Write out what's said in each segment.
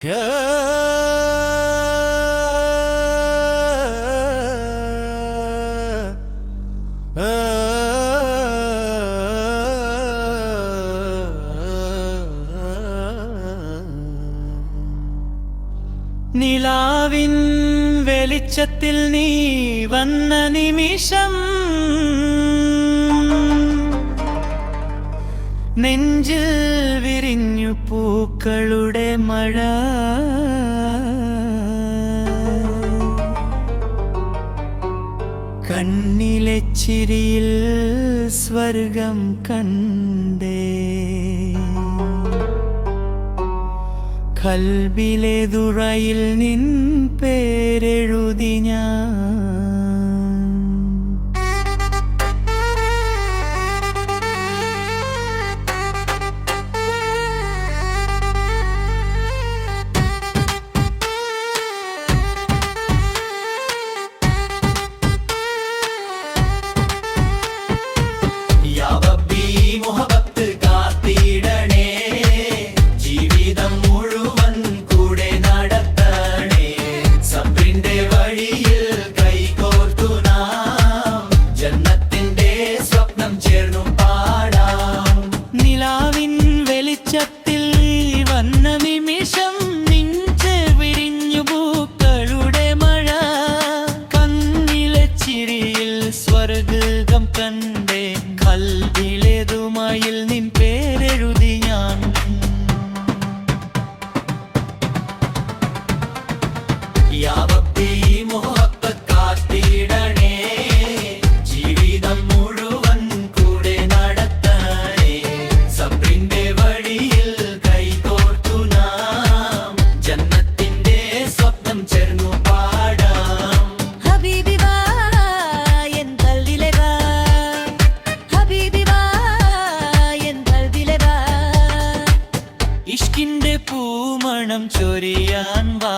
നിലാവിൻ വെളിച്ചത്തിൽ നീ വന്ന നിമിഷം നെഞ്ചിൽ വിരിഞ്ഞു പൂക്കളുടെ മഴ. കണ്ണിലെ ചിരിയിൽ സ്വർഗം കണ്ടേ, കൽബിലെ ദുറയിൽ നിൻ പേരെഴുതി ഞാൻ. വെളിച്ചത്തിൽ വന്ന നിമിഷം നെഞ്ച് വിരിഞ്ഞു പൂക്കളുടെ മഴ. കണ്ണിലെ ചിരിയിൽ സ്വർഗം കണ്ടേ, കൽബിലേതുമായിൽ നിൻ പേരെഴുതി ഞാൻ. യാ റബ്ബി മുഹബ്ബത്ത് കാത്തിടണേ, ജീവിതം മുഴുവൻ കൂടെ നടത്തണേ. സബ്രിന്റെ വഴിയിൽ കൈകോർത്തു നാം, ജന്നത്തിന്റെ സ്വപ്നം ചേർന്നു പാടാം. ഹബീബി വാ എൻ കൽവിലെ വാ, ഹബീബി വാ എൻ കൽവിലെ വാ. ഇഷ്കിന്റെ പൂമണം ചൊരിയാൻ വാ,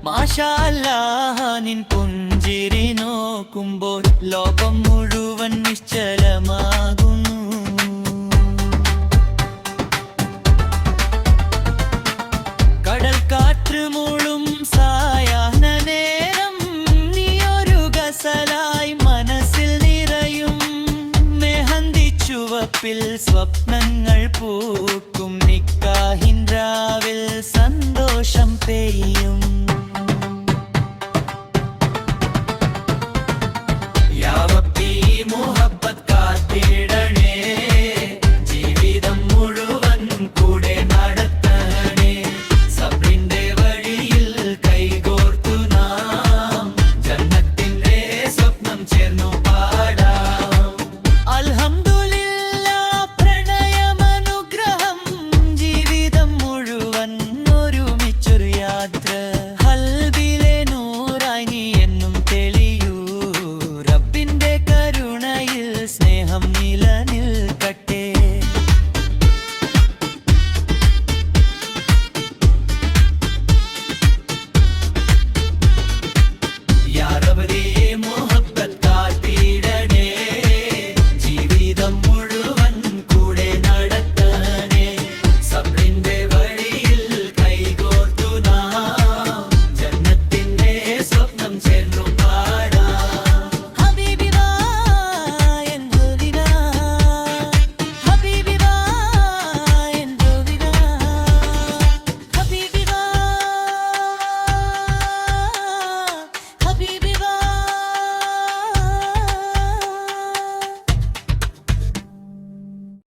മാഷാ അല്ലാഹ് നിൻ പുഞ്ചിരി നോക്കുമ്പോൾ ലോകം മുഴുവൻ നിശ്ചലമാകുന്നു. കടൽ കാറ്റ് മൂളും സായാഹ്ന നേരം, നീയൊരു ഗസലായി മനസ്സിൽ നിറയും. മെഹന്തി ചുവപ്പിൽ സ്വപ്നങ്ങൾ പൂക്കും, നിക്കാഹിൻ രാവിൽ സന്തോഷം പെയ്യും.